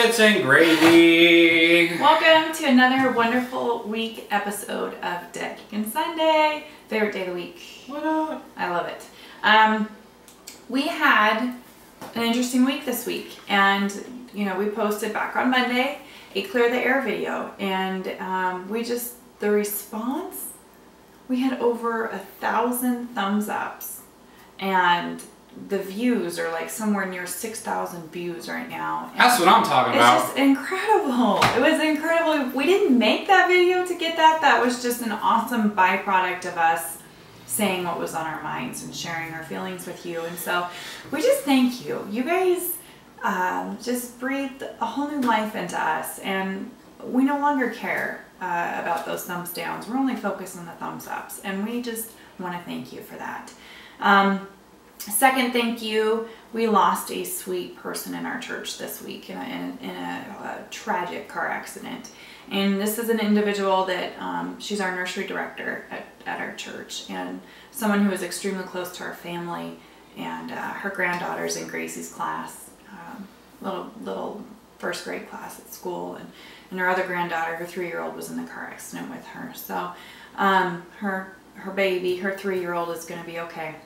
Biscuits and gravy! Welcome to another wonderful week episode of Kickin Sunday. Favorite day of the week. What up? I love it. We had an interesting week this week, and we posted back on Monday a clear the air video, and the response, we had over 1,000 thumbs ups, and the views are like somewhere near 6,000 views right now. And that's what I'm talking about. It's just incredible. It was incredible. We didn't make that video to get that. That was just an awesome byproduct of us saying what was on our minds and sharing our feelings with you. And so we just thank you. You guys just breathed a whole new life into us, and we no longer care about those thumbs downs. We're only focused on the thumbs ups, and we just want to thank you for that. Second thank you, we lost a sweet person in our church this week in a tragic car accident. And this is an individual that, she's our nursery director at our church, and someone who is extremely close to our family, and her granddaughter's in Gracie's class, little first grade class at school, and her other granddaughter, her 3-year-old, was in the car accident with her. So her baby, her 3-year-old, is going to be okay.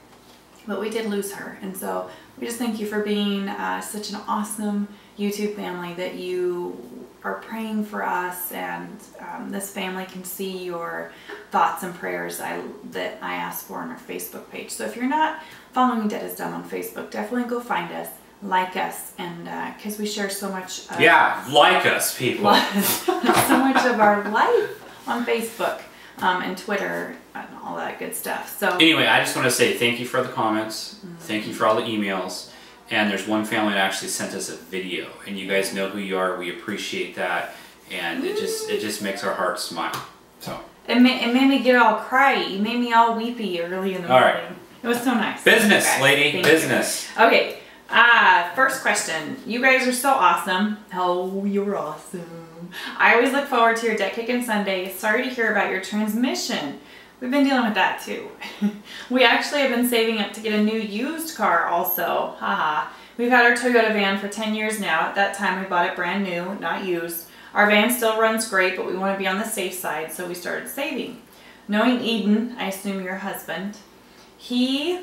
But we did lose her, and so we just thank you for being such an awesome YouTube family, that you are praying for us, and this family can see your thoughts and prayers that I ask for on our Facebook page. So if you're not following Debtisdum on Facebook, definitely go find us, like us, and because we share so much. Yeah, like us, people. So much of our life on Facebook. And Twitter and all that good stuff. So anyway, I just want to say thank you for the comments. Thank you for all the emails. And there's one family that actually sent us a video, and you guys know who you are. We appreciate that, and it just makes our hearts smile. So it made me get all cry. You made me all weepy early in the morning. Right. It was so nice. Business, guys, lady, business. You. Okay. First question. You guys are so awesome. Oh, you're awesome. I always look forward to your Kickin Sunday. Sorry to hear about your transmission. We've been dealing with that too. We actually have been saving up to get a new used car also. Haha. We've had our Toyota van for 10 years now. At that time we bought it brand new, not used. Our van still runs great, but we want to be on the safe side, so we started saving. Knowing Eden, I assume your husband, he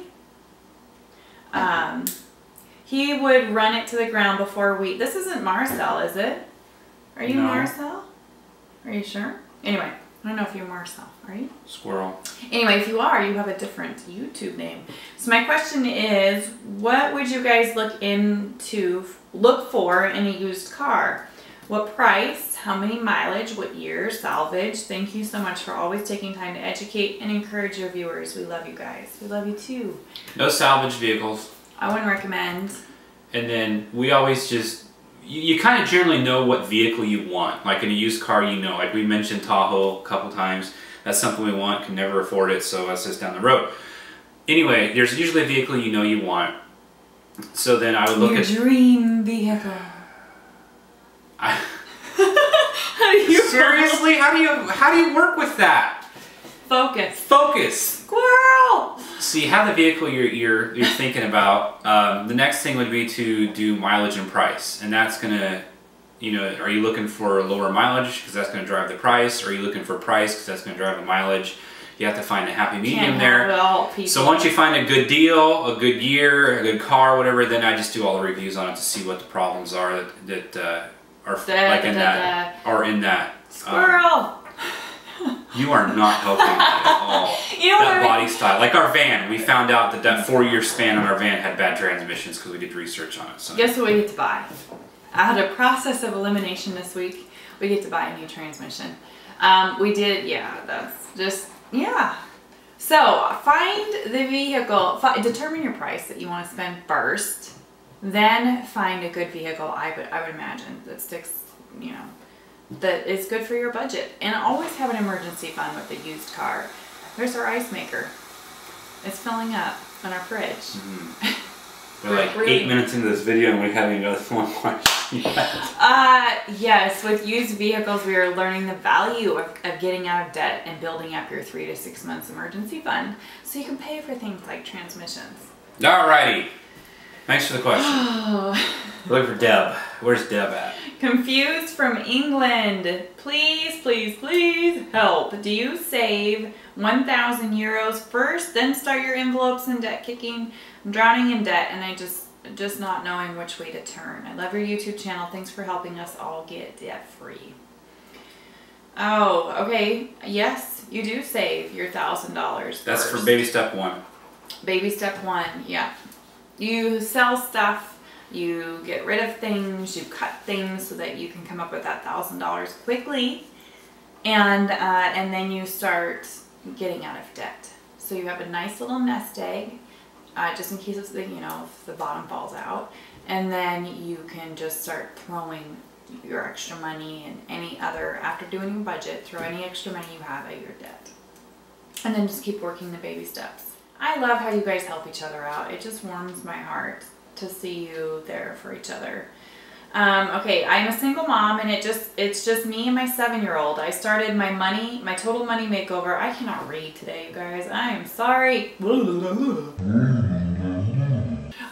would run it to the ground before this isn't Marcel, is it? Are you Marcel? Are you sure? Anyway, I don't know if you're Marcel, are you? Squirrel. Anyway, if you are, you have a different YouTube name. So my question is, what would you guys look for in a used car? What price? How many mileage? What year? Salvage? Thank you so much for always taking time to educate and encourage your viewers. We love you guys. We love you too. No salvage vehicles. I wouldn't recommend. And then we always just, you kind of generally know what vehicle you want. Like in a used car, like we mentioned Tahoe a couple times. That's something we want, can never afford it, so that's just down the road. Anyway, there's usually a vehicle you want. So then I would look at... Your dream vehicle. Seriously? How do you work with that? Focus. Focus. Squirrel. So you have the vehicle you're thinking about. The next thing would be to do mileage and price, and that's gonna, are you looking for lower mileage because that's gonna drive the price, or are you looking for price because that's gonna drive the mileage? You have to find a happy medium there. So once you find a good deal, a good year, a good car, whatever, then I just do all the reviews on it to see what the problems are that are like in that. Squirrel. You are not helping me at all. That body style. Like our van, we found out that 4-year span on our van had bad transmissions because we did research on it. So. Guess what we get to buy? Out of process of elimination this week, we get to buy a new transmission. We did, So find the vehicle, determine your price that you want to spend first, then find a good vehicle, I would imagine, that sticks, that is good for your budget. And always have an emergency fund with a used car. There's our ice maker. It's filling up on our fridge. We're like 8 minutes into this video and we haven't even got one question yet. Yes, with used vehicles we are learning the value of getting out of debt and building up your 3 to 6 months emergency fund so you can pay for things like transmissions. Alrighty. Thanks for the question. Look for Deb. Where's Deb at? Confused from England. Please, please, please help. Do you save 1,000 euros first, then start your envelopes in debt kicking? I'm drowning in debt and I just not knowing which way to turn. I love your YouTube channel. Thanks for helping us all get debt free. Oh, okay. Yes, you do save your $1,000. That's for baby step 1. Baby step 1, yeah. You sell stuff. You get rid of things, you cut things so that you can come up with that $1,000 quickly, and then you start getting out of debt. So you have a nice little nest egg, just in case if the bottom falls out, and then you can just start throwing your extra money and any other, after doing your budget, throw any extra money you have at your debt, and then just keep working the baby steps. I love how you guys help each other out. It just warms my heart to see you there for each other. Okay, I'm a single mom and it's just me and my 7-year-old. I started my total money makeover. I cannot read today, you guys. I am sorry.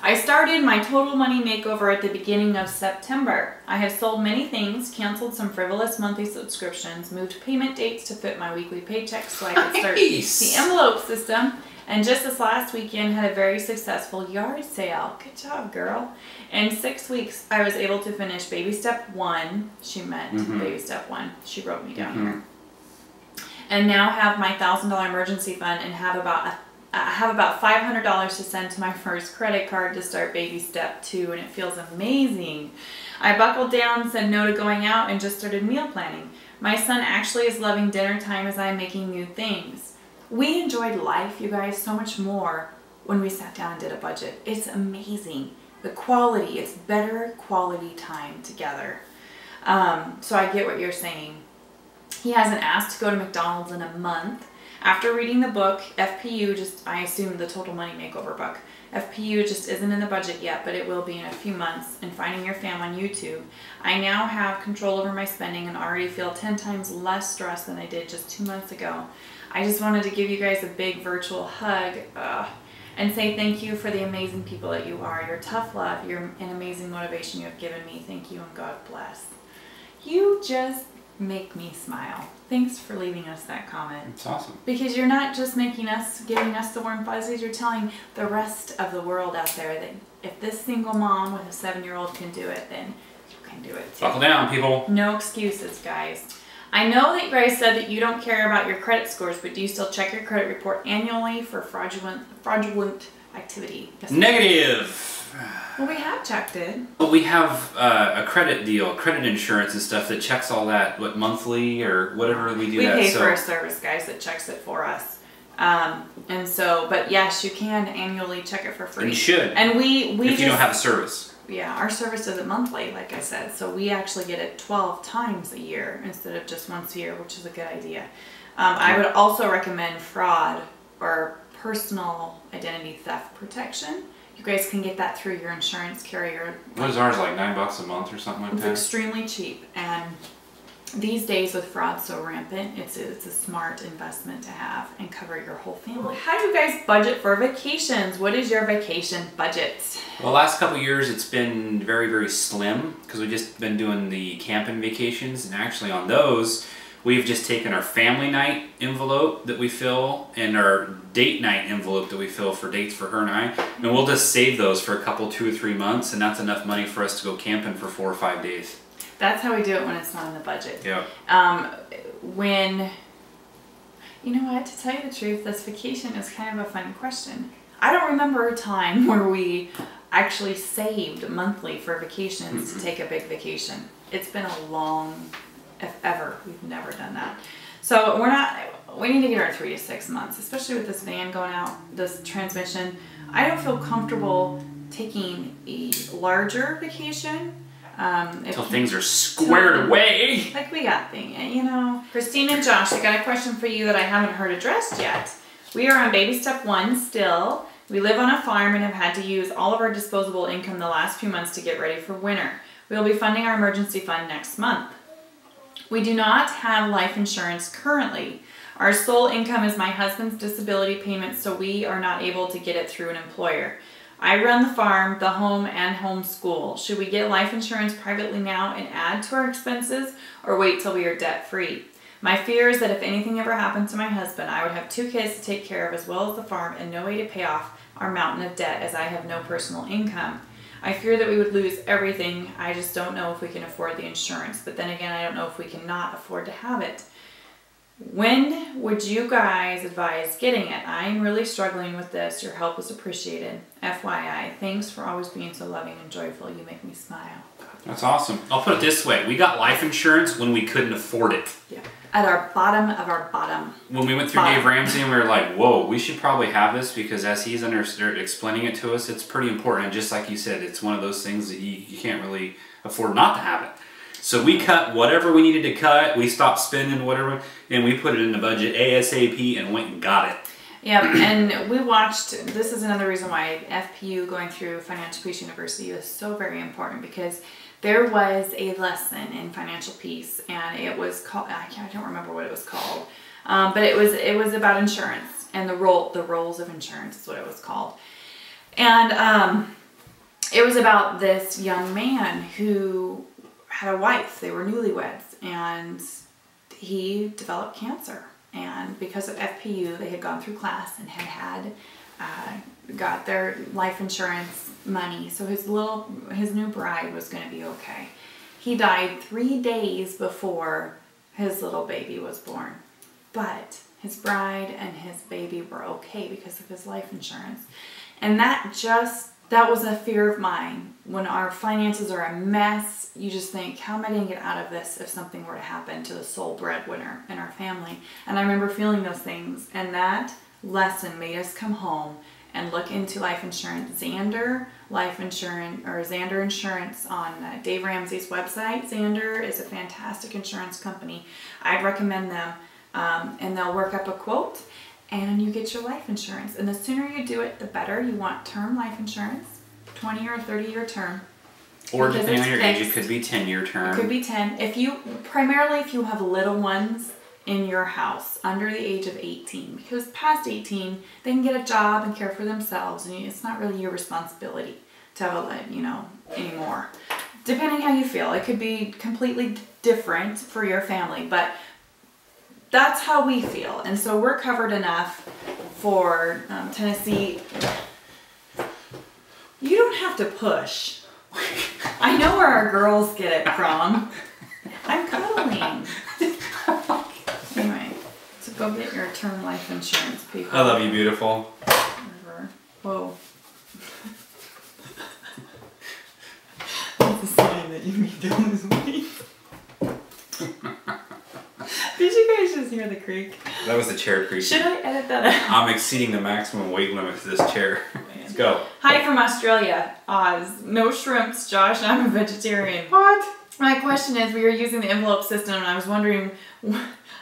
I started my total money makeover at the beginning of September. I have sold many things, canceled some frivolous monthly subscriptions, moved payment dates to fit my weekly paychecks so I could start the envelope system. And just this last weekend had a very successful yard sale. Good job, girl. In 6 weeks, I was able to finish baby step 1. She meant baby step 1. She wrote me down here. And now have my $1,000 emergency fund and have about $500 to send to my first credit card to start baby step 2, and it feels amazing. I buckled down, said no to going out, and just started meal planning. My son actually is loving dinner time as I'm making new things. We enjoyed life, you guys, so much more when we sat down and did a budget. It's amazing. The quality, it's better quality time together. So I get what you're saying. He hasn't asked to go to McDonald's in a month. After reading the book, FPU I assume the Total Money Makeover book, FPU just isn't in the budget yet, but it will be in a few months, and Finding Your Fam on YouTube. I now have control over my spending and already feel 10 times less stressed than I did just 2 months ago. I just wanted to give you guys a big virtual hug and say thank you for the amazing people that you are, your tough love, your amazing motivation you have given me. Thank you and God bless. You just make me smile. Thanks for leaving us that comment. It's awesome. Because you're not just giving us the warm fuzzies, you're telling the rest of the world out there that if this single mom with a 7-year-old can do it, then you can do it too. Buckle down, people. No excuses, guys. I know that you guys said that you don't care about your credit scores, but do you still check your credit report annually for fraudulent activity? Yes. Negative. Well, we have checked it. But we have a credit deal, credit insurance and stuff that checks all that, monthly or whatever we do. We pay for a service, guys, that checks it for us. But yes, you can annually check it for free. And you should. And we if you don't have a service. Yeah, our service does it monthly, like I said. So we actually get it 12 times a year instead of just once a year, which is a good idea. I would also recommend fraud or personal identity theft protection. You guys can get that through your insurance carrier. What is ours, like $9 a month or something like that? It's extremely cheap, and these days with fraud so rampant, it's a smart investment to have and cover your whole family. How do you guys budget for vacations? What is your vacation budget? Well, the last couple of years it's been very, very slim because we've just been doing the camping vacations, and actually on those we've just taken our family night envelope that we fill and our date night envelope that we fill for dates for her and I, and we'll just save those for a couple, 2 or 3 months, and that's enough money for us to go camping for 4 or 5 days. That's how we do it when it's not in the budget. Yeah. You know what, to tell you the truth, this vacation is kind of a fun question. I don't remember a time where we actually saved monthly for vacations to take a big vacation. It's been a long, if ever, we've never done that. So we need to get our 3 to 6 months, especially with this van going out, this transmission. I don't feel comfortable taking a larger vacation. Until things are squared away. Like we got things, you know. Christine and Josh, I got a question for you that I haven't heard addressed yet. We are on baby step 1 still. We live on a farm and have had to use all of our disposable income the last few months to get ready for winter. We will be funding our emergency fund next month. We do not have life insurance currently. Our sole income is my husband's disability payment, so we are not able to get it through an employer. I run the farm, the home, and homeschool. Should we get life insurance privately now and add to our expenses, or wait till we are debt-free? My fear is that if anything ever happened to my husband, I would have 2 kids to take care of as well as the farm and no way to pay off our mountain of debt as I have no personal income. I fear that we would lose everything. I just don't know if we can afford the insurance. But then again, I don't know if we cannot afford to have it. When would you guys advise getting it? I'm really struggling with this. Your help is appreciated. FYI, thanks for always being so loving and joyful. You make me smile. That's awesome. I'll put it this way. We got life insurance when we couldn't afford it. Yeah. At our bottom of our bottom. When we went through Dave Ramsey and we were like, whoa, we should probably have this, because as he's explaining it to us, it's pretty important. And just like you said, it's one of those things that you can't really afford not to have it. So we cut whatever we needed to cut. We stopped spending whatever, and we put it in the budget ASAP and went and got it. Yeah, and we watched, this is another reason why FPU, going through Financial Peace University, is so very important, because there was a lesson in financial peace, and it was called, I don't remember what it was called, but it was about insurance and the roles of insurance is what it was called. And it was about this young man who had a wife. They were newlyweds, and he developed cancer. And because of FPU, they had gone through class and had got their life insurance money. So his new bride was going to be okay. He died 3 days before his little baby was born. But his bride and his baby were okay because of his life insurance. And that was a fear of mine. When our finances are a mess, you just think, how am I going to get out of this if something were to happen to the sole breadwinner in our family? And I remember feeling those things, and that lesson made us come home and look into life insurance. Xander Insurance on Dave Ramsey's website. Xander is a fantastic insurance company. I'd recommend them, and they'll work up a quote, and you get your life insurance. And the sooner you do it, the better. You want term life insurance, 20 or 30-year term. Or depending on your age, it could be 10-year term. It could be 10. Primarily if you have little ones in your house under the age of 18, because past 18, they can get a job and care for themselves, and it's not really your responsibility to have anymore. Depending how you feel, it could be completely different for your family, but that's how we feel. And so we're covered enough for Tennessee. You don't have to push. I know where our girls get it from. I'm cuddling. Anyway, so go get your term life insurance, people. I love you, beautiful. Whatever. Whoa. That's a sign that you need to lose weight. Did you guys just hear the creak? That was the chair creaking. Should I edit that out? I'm exceeding the maximum weight limit to this chair. Let's go. Hi from Australia. Oz. No shrimps, Josh. I'm a vegetarian. What? My question is, we were using the envelope system, and I was wondering,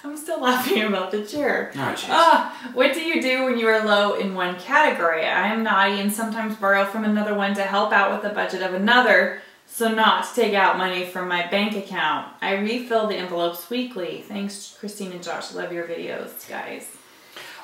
I'm still laughing about the chair. Oh, jeez. What do you do when you are low in one category? I am naughty and sometimes borrow from another one to help out with the budget of another, so not to take out money from my bank account. I refill the envelopes weekly. Thanks, Christine and Josh. Love your videos, guys.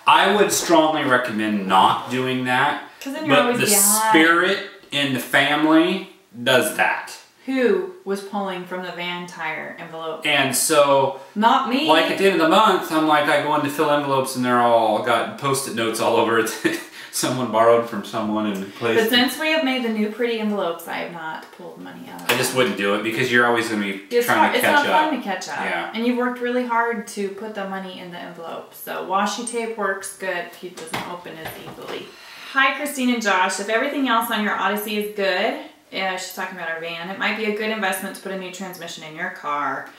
I would strongly recommend not doing that. Because then you're always behind. But the spirit in the family does that. Who was pulling from the van tire envelope? And so, not me. Like at the end of the month, I go in to fill envelopes and they're all got Post-it notes all over it. Someone borrowed from someone and placed. But since we have made the new pretty envelopes, I have not pulled money out of them. I just wouldn't do it because you're always going to be trying to catch up. It's not fun to catch up. Yeah. And you've worked really hard to put the money in the envelope. So washi tape works good if it doesn't open as easily. Hi, Christine and Josh. If everything else on your Odyssey is good, yeah, she's talking about our van, it might be a good investment to put a new transmission in your car.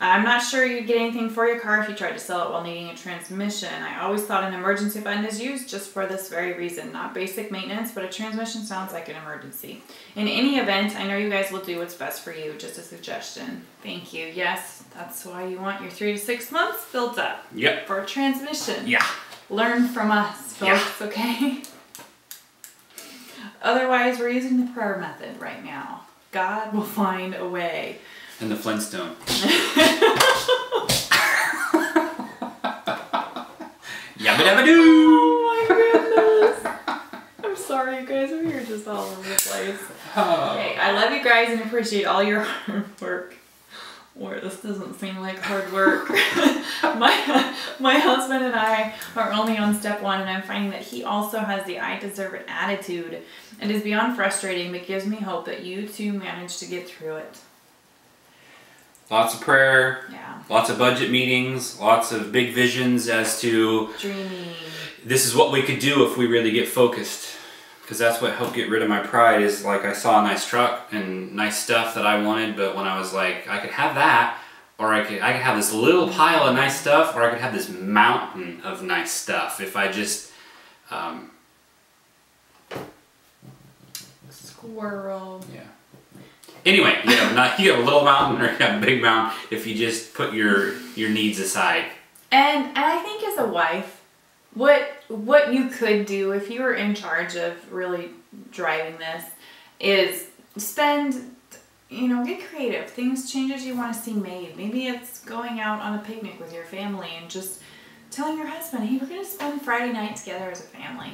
I'm not sure you'd get anything for your car if you tried to sell it while needing a transmission. I always thought an emergency fund is used just for this very reason. Not basic maintenance, but a transmission sounds like an emergency. In any event, I know you guys will do what's best for you. Just a suggestion. Thank you. Yes, that's why you want your 3 to 6 months built up. Yep. For a transmission. Yeah. Learn from us, folks, yeah. Okay? Otherwise, we're using the prayer method right now. God will find a way. And the Flintstone. Yabba dabba doo! Oh my goodness. I'm sorry, you guys. I'm here just all over the place. Okay, I love you guys and appreciate all your hard work. Or this doesn't seem like hard work. my husband and I are only on step 1, and I'm finding that he also has the I deserve it attitude. It is beyond frustrating, but gives me hope that you two manage to get through it. Lots of prayer, yeah. Lots of budget meetings, lots of big visions as to dreaming. This is what we could do if we really get focused. Because that's what helped get rid of my pride is like I saw a nice truck and nice stuff that I wanted, but when I was like, I could have that, or I could have this little pile of nice stuff, or I could have this mountain of nice stuff if I just... Squirrel. Yeah. Anyway, you have a little mountain or you have a big mountain if you just put your needs aside. And I think as a wife, what you could do if you were in charge of really driving this is spend, get creative. Changes you want to see made. Maybe it's going out on a picnic with your family and just telling your husband, hey, we're going to spend Friday night together as a family.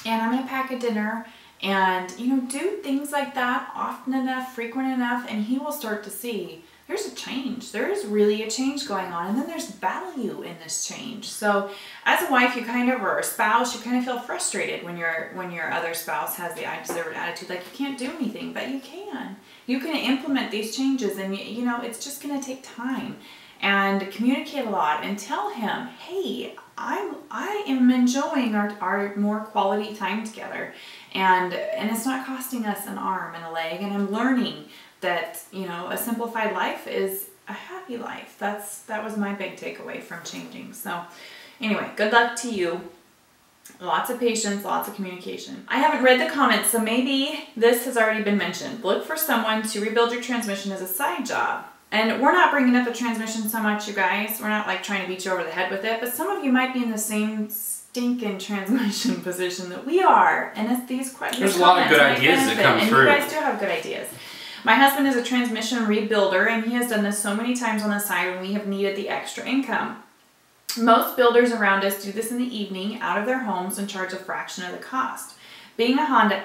And I'm going to pack a dinner. And, do things like that often enough, frequent enough, and he will start to see there's a change. There is really a change going on, and then there's value in this change. So as a wife, or a spouse, you kind of feel frustrated when your other spouse has the I deserve it attitude, like you can't do anything, but you can. You can implement these changes, and it's just going to take time. And communicate a lot and tell him, hey, I am enjoying our more quality time together. And it's not costing us an arm and a leg, and I'm learning that, a simplified life is a happy life. That was my big takeaway from changing. So anyway, good luck to you. Lots of patience, lots of communication. I haven't read the comments, so maybe this has already been mentioned. Look for someone to rebuild your transmission as a side job. And we're not bringing up the transmission so much, you guys. We're not like trying to beat you over the head with it, but some of you might be in the same stinking transmission position that we are. And it's these questions. There's a lot of good ideas that come through. And you guys do have good ideas. My husband is a transmission rebuilder, and he has done this so many times on the side when we have needed the extra income. Most builders around us do this in the evening out of their homes and charge a fraction of the cost. Being a Honda,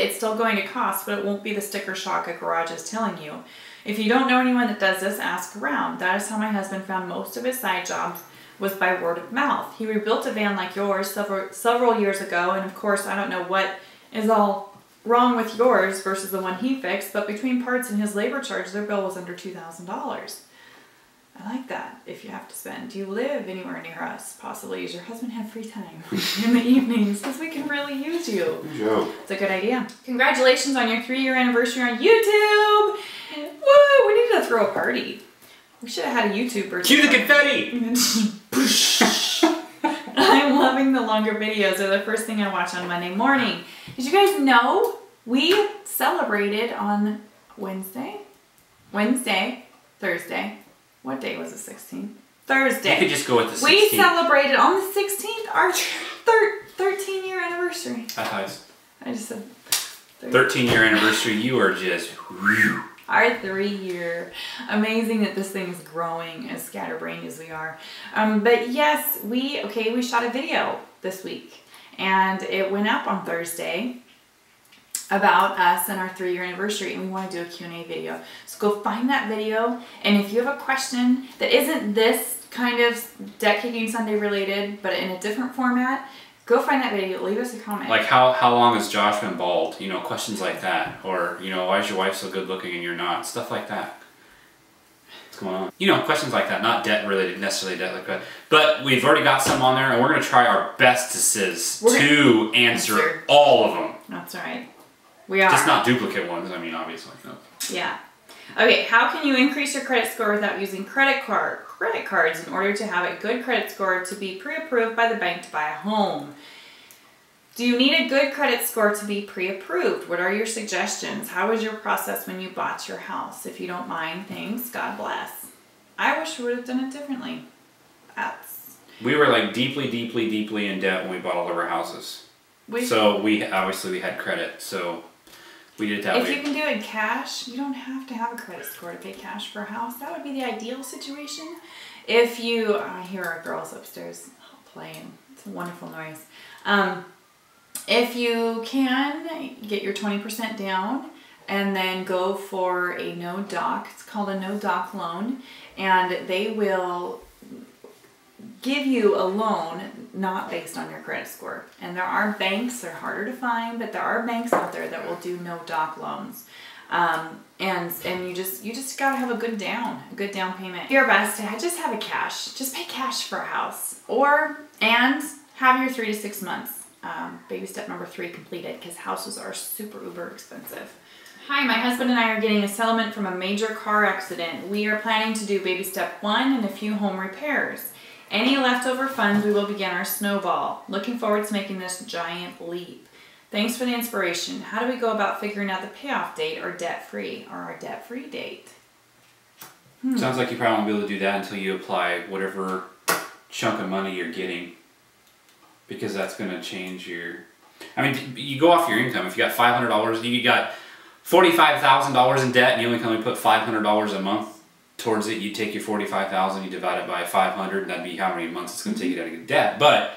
it's still going to cost, but it won't be the sticker shock a garage is telling you. If you don't know anyone that does this, ask around. That is how my husband found most of his side jobs, was by word of mouth. He rebuilt a van like yours several years ago, and of course I don't know what is all wrong with yours versus the one he fixed, but between parts and his labor charge, their bill was under $2,000. I like that. If you have to spend, do you live anywhere near us? Possibly. Does your husband have free time in the evenings? Because we can really use you. Good job. It's a good idea. Congratulations on your 3-year anniversary on YouTube. Woo! We need to throw a party. We should have had a YouTube birthday. Cue the confetti! I'm loving the longer videos. They're the first thing I watch on Monday morning. Did you guys know we celebrated on Wednesday, Thursday. What day was the 16th? Thursday. You could just go with the 16th. We celebrated on the 16th our 13-year anniversary. I just said 13-year anniversary. You are just... Our 3-year. Amazing that this thing's growing as scatterbrained as we are. But yes, we shot a video this week, and it went up on Thursday about us and our 3-year anniversary, and we want to do a Q&A video. So go find that video, and if you have a question that isn't this kind of Debt Kicking Sunday related, but in a different format, go find that video, leave us a comment. Like how long has Josh been bald? Questions like that. Or, why is your wife so good looking and you're not? Stuff like that. What's going on? Questions like that. Not debt related, necessarily debt like that. But we've already got some on there, and we're going to try our best to answer all of them. That's right. We are. Just not duplicate ones, obviously. No. Yeah. Okay, how can you increase your credit score without using credit cards in order to have a good credit score to be pre-approved by the bank to buy a home? Do you need a good credit score to be pre-approved? What are your suggestions? How was your process when you bought your house? If you don't mind, thanks. God bless. I wish we would have done it differently. We were like deeply in debt when we bought all of our houses. So we had credit, so we did it that way. If you can do it cash, you don't have to have a credit score to pay cash for a house. That would be the ideal situation. If you, I hear our girls upstairs playing. It's a wonderful noise. If you can, get your 20% down and then go for a no-doc. It's called a no-doc loan, and they will give you a loan not based on your credit score. And there are banks, they're harder to find, but there are banks out there that will do no-doc loans. And you just gotta have a good down payment. Your best, just have a cash. Just pay cash for a house, and have your 3 to 6 months. Baby step number 3 completed, because houses are super uber expensive. Hi, my husband and I are getting a settlement from a major car accident. We are planning to do baby step 1 and a few home repairs. Any leftover funds, we will begin our snowball. Looking forward to making this giant leap. Thanks for the inspiration. How do we go about figuring out the payoff date or debt-free, or our debt-free date? Sounds like you probably won't be able to do that until you apply whatever chunk of money you're getting, because that's going to change your... I mean, you go off your income. If you got $500, you got $45,000 in debt, and you only can only put $500 a month towards it. You take your $45,000, you divide it by 500, and that'd be how many months it's going to take you to get debt. But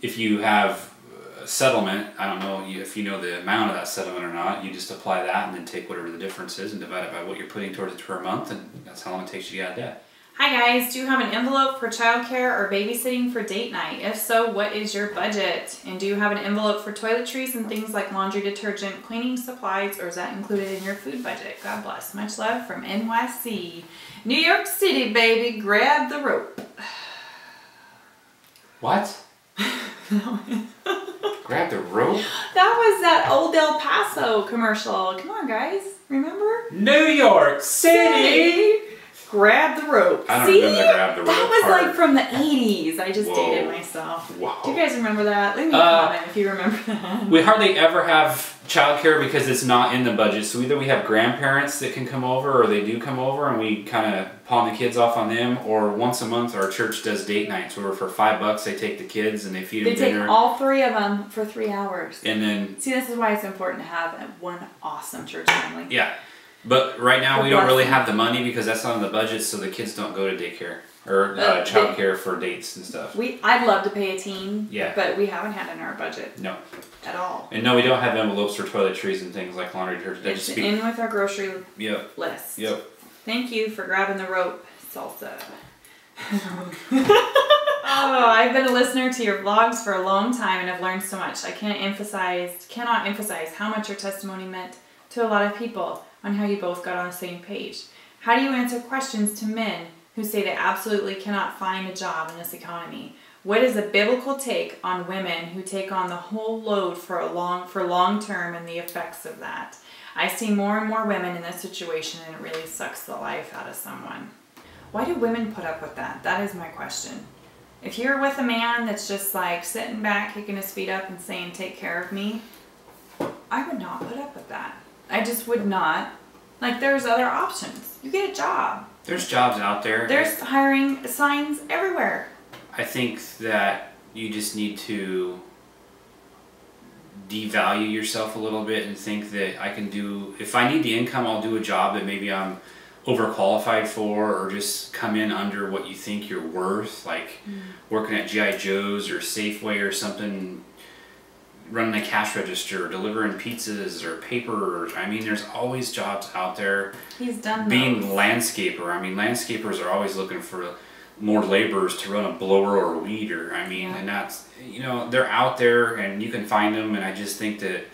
if you have a settlement, I don't know if you know the amount of that settlement or not, you just apply that and then take whatever the difference is and divide it by what you're putting towards it per month, and that's how long it takes you to get out of debt. Hi guys, do you have an envelope for childcare or babysitting for date night? If so, what is your budget? And do you have an envelope for toiletries and things like laundry detergent, cleaning supplies, or is that included in your food budget? God bless. Much love from NYC. New York City, baby. Grab the rope. What? Grab the rope? That was that old El Paso commercial. Come on, guys. Remember? New York City! Grab the rope. I don't remember the grab the rope That was part. like from the 80s. I just dated myself. Whoa. Do you guys remember that? Leave me a comment if you remember that. We hardly ever have childcare because it's not in the budget. So either we have grandparents that can come over, or they do come over and we kind of pawn the kids off on them, or once a month our church does date nights where for $5 they take the kids and they feed them dinner. They take all 3 of them for 3 hours. And then... See, this is why it's important to have one awesome church family. Yeah. But right now we don't really have the money because that's not in the budget, so the kids don't go to daycare or childcare for dates and stuff. I'd love to pay a teen, yeah, but we haven't had it in our budget. No. At all. And no, we don't have envelopes for toiletries and things like laundry detergent. It's in with our grocery list. Yep. Thank you for grabbing the rope, salsa. Oh, I've been a listener to your vlogs for a long time and I've learned so much. I cannot emphasize how much your testimony meant to a lot of people on how you both got on the same page. How do you answer questions to men who say they absolutely cannot find a job in this economy? What is a biblical take on women who take on the whole load for long term and the effects of that? I see more and more women in this situation and it really sucks the life out of someone. Why do women put up with that? That is my question. If you're with a man that's just like sitting back, kicking his feet up and saying, take care of me, I would not put up with that. I just would not. Like, there's other options. You get a job. There's jobs out there. There's hiring signs everywhere. I think that you just need to devalue yourself a little bit and think that I can do, if I need the income, I'll do a job that maybe I'm overqualified for, or just come in under what you think you're worth, like working at G.I. Joe's or Safeway or something, running a cash register, delivering pizzas or paper. I mean, there's always jobs out there. He's done being landscaper. I mean, landscapers are always looking for more laborers to run a blower or a weeder. I mean, and that's, you know, they're out there and you can find them, and I just think that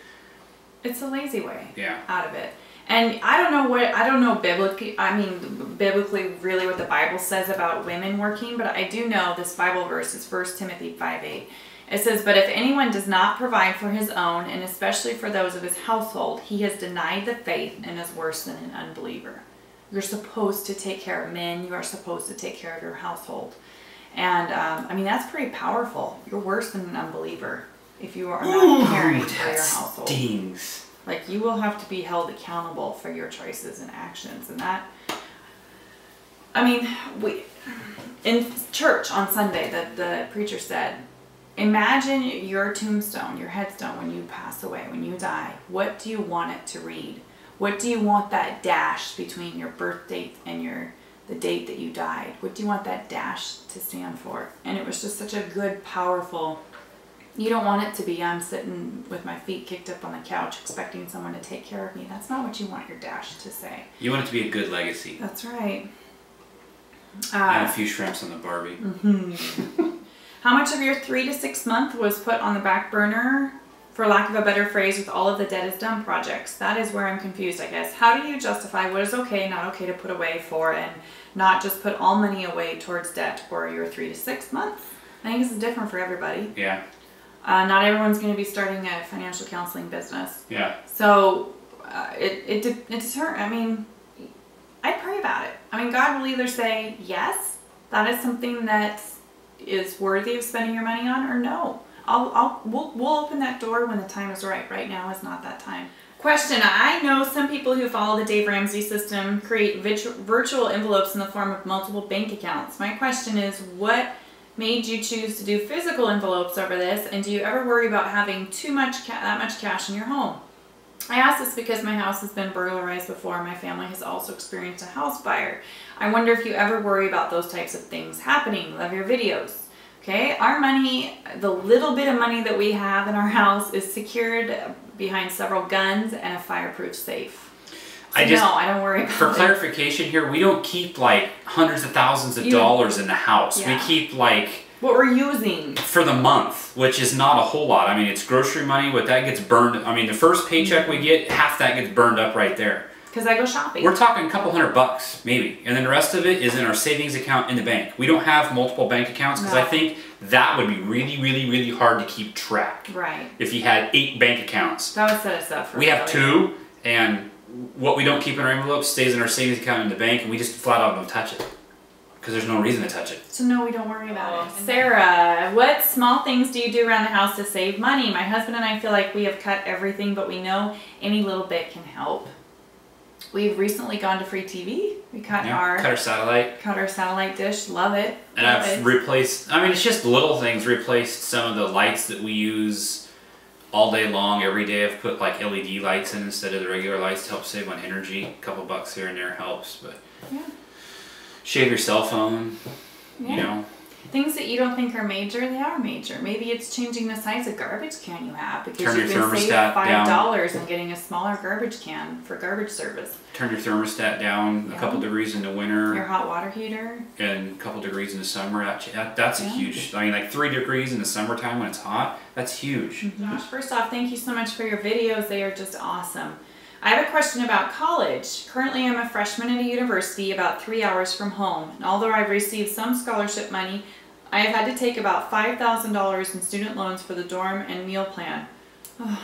it's a lazy way out of it. And I don't know biblically really what the Bible says about women working, but I do know this Bible verse is 1 Timothy 5:8. It says, but if anyone does not provide for his own, and especially for those of his household, he has denied the faith and is worse than an unbeliever. You're supposed to take care of men. You are supposed to take care of your household. And, I mean, that's pretty powerful. You're worse than an unbeliever if you are not caring for your household. Stings. Like, you will have to be held accountable for your choices and actions. And that, I mean, in church on Sunday, the preacher said, imagine your tombstone, your headstone when you pass away, when you die. What do you want it to read? What do you want that dash between your birth date and the date that you died? What do you want that dash to stand for? And it was just such a good, powerful You don't want it to be, I'm sitting with my feet kicked up on the couch expecting someone to take care of me. That's not what you want your dash to say. You want it to be a good legacy. That's right. And a few shrimps on the Barbie. How much of your 3 to 6 month was put on the back burner, for lack of a better phrase, with all of the Debtisdum projects? That is where I'm confused, I guess. How do you justify what is okay, not okay to put away for, and not just put all money away towards debt for your 3 to 6 months? I think this is different for everybody. Yeah. Not everyone's going to be starting a financial counseling business. Yeah. So I mean, I'd pray about it. I mean, God will either say, yes, that is something that is worthy of spending your money on, or no. We'll open that door when the time is right. Right now is not that time. Question: I know some people who follow the Dave Ramsey system create virtual envelopes in the form of multiple bank accounts. My question is, what made you choose to do physical envelopes over this, and do you ever worry about having that much cash in your home? I ask this because my house has been burglarized before. My family has also experienced a house fire. I wonder if you ever worry about those types of things happening. Love your videos. Okay, our money, the little bit of money that we have in our house, is secured behind several guns and a fireproof safe. So I don't worry about it. For clarification here, we don't keep like hundreds of thousands of dollars in the house. Yeah. We keep like what we're using for the month, which is not a whole lot. I mean, it's grocery money, but that gets burned. I mean, the first paycheck we get, half that gets burned up right there. Because I go shopping. We're talking a couple $100 maybe, and then the rest of it is in our savings account in the bank. We don't have multiple bank accounts because I think that would be really, really, really hard to keep track. Right. If you had 8 bank accounts. That would set us up for We have 2, and what we don't keep in our envelope stays in our savings account in the bank, and we just flat out don't touch it because there's no reason to touch it. So no, we don't worry about it. Sarah, what small things do you do around the house to save money? My husband and I feel like we have cut everything, but we know any little bit can help. We've recently gone to free TV. We cut our satellite dish. Love it. And I've replaced, I mean, it's just little things. Replaced some of the lights that we use all day long. Every day I've put like LED lights in instead of the regular lights to help save on energy. A couple bucks here and there helps, but shave your cell phone, you know. Things that you don't think are major, they are major. Maybe it's changing the size of garbage can you have because Turn you can your save thermostat $5 and getting a smaller garbage can for garbage service. Turn your thermostat down a couple degrees in the winter. Your hot water heater. And a couple degrees in the summer. That's a huge, I mean, like 3 degrees in the summertime when it's hot, that's huge. Josh, first off, thank you so much for your videos. They are just awesome. I have a question about college. Currently, I'm a freshman at a university about 3 hours from home. And although I've received some scholarship money, I have had to take about $5,000 in student loans for the dorm and meal plan. Oh,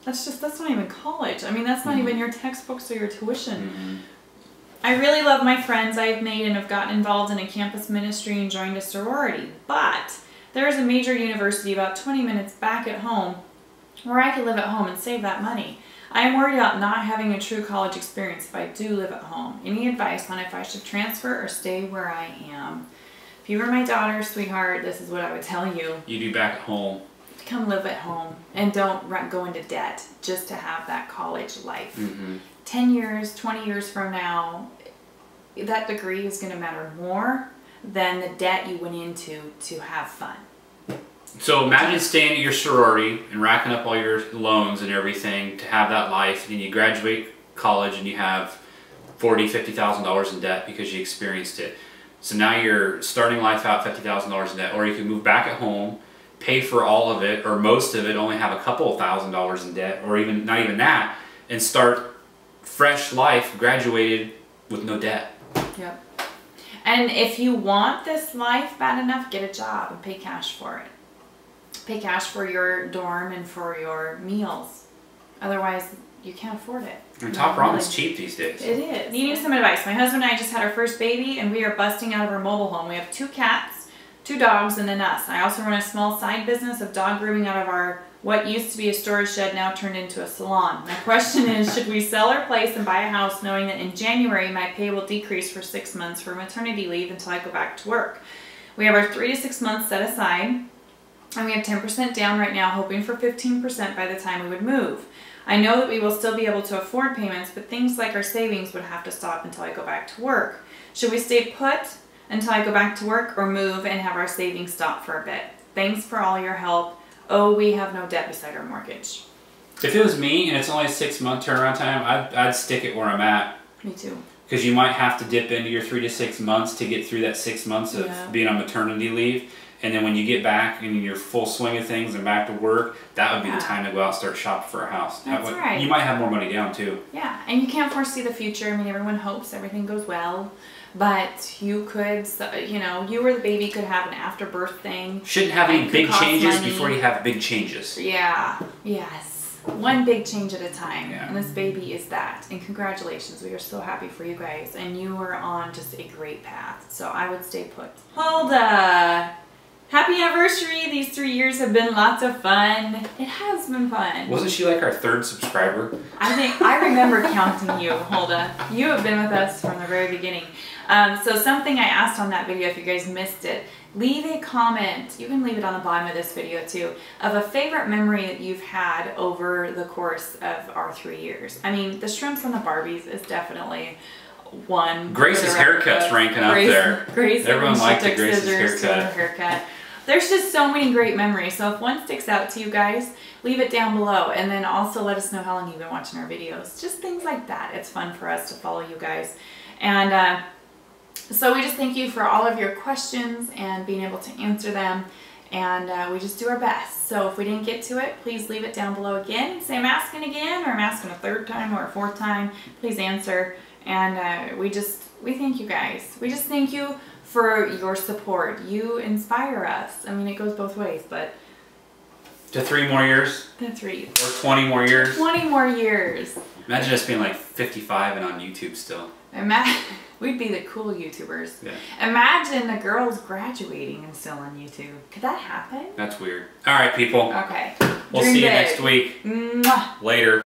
that's not even college. I mean, that's not even your textbooks or your tuition. I really love my friends I've made and have gotten involved in a campus ministry and joined a sorority. But there is a major university about 20 minutes back at home where I could live at home and save that money. I am worried about not having a true college experience if I do live at home. Any advice on if I should transfer or stay where I am? If you were my daughter, sweetheart, this is what I would tell you. You'd be back at home. Come live at home and don't go into debt just to have that college life. 10 years, 20 years from now, that degree is going to matter more than the debt you went into to have fun. So imagine staying at your sorority and racking up all your loans and everything to have that life, and then you graduate college and you have $40,000, $50,000 in debt because you experienced it. So now you're starting life out $50,000 in debt, or you can move back at home, pay for all of it or most of it, only have a couple of $1,000s in debt, or even not even that, and start fresh life, graduated with no debt. Yep. And if you want this life bad enough, get a job and pay cash for it. Pay cash for your dorm and for your meals. Otherwise, you can't afford it. And top ramen's cheap these days. It is. Needing some advice. My husband and I just had our first baby and we are busting out of our mobile home. We have 2 cats, 2 dogs, and then us. I also run a small side business of dog grooming out of our what used to be a storage shed, now turned into a salon. My question is, should we sell our place and buy a house knowing that in January my pay will decrease for 6 months for maternity leave until I go back to work? We have our 3 to 6 months set aside and we have 10% down right now, hoping for 15% by the time we would move. I know that we will still be able to afford payments, but things like our savings would have to stop until I go back to work. Should we stay put until I go back to work or move and have our savings stop for a bit? Thanks for all your help. oh, we have no debt beside our mortgage. If it was me and it's only a 6-month turnaround time, I'd stick it where I'm at. Me too. Because you might have to dip into your 3 to 6 months to get through that 6 months of being on maternity leave. And then when you get back and you're full swing of things and back to work, that would be the time to go out and start shopping for a house. That's right. You might have more money down too. Yeah, and you can't foresee the future. I mean, everyone hopes everything goes well. But you could, you know, you or the baby could have an after-birth thing. Shouldn't have any big changes before you have big changes. Yeah, yes. One big change at a time. Yeah. And this baby is that. And congratulations. We are so happy for you guys. And you are on just a great path. So I would stay put. Hulda! Happy anniversary. These 3 years have been lots of fun. It has been fun. Wasn't she like our 3rd subscriber? I remember counting you, Hulda. You have been with us from the very beginning. So something I asked on that video, if you guys missed it, leave a comment. You can leave it on the bottom of this video too, of a favorite memory that you've had over the course of our 3 years. I mean, the shrimps and the Barbies is definitely one. Grace's haircut's ranking up there. Everyone liked Grace's haircut. There's just so many great memories. So if one sticks out to you guys, leave it down below. And then also let us know how long you've been watching our videos. Just things like that. It's fun for us to follow you guys. And so we just thank you for all of your questions and being able to answer them. And we just do our best. So if we didn't get to it, please leave it down below again. Say I'm asking again, or I'm asking a 3rd time or a 4th time. Please answer. And we thank you guys. We just thank you for your support. You inspire us. I mean, it goes both ways, but... To 3 more years? To 3. Or 20 more years? 20 more years. Imagine us being like 55 and on YouTube still. We'd be the cool YouTubers. Yeah. Imagine the girls graduating and still on YouTube. Could that happen? That's weird. All right, people. Okay. We'll see you next week. Mwah. Later.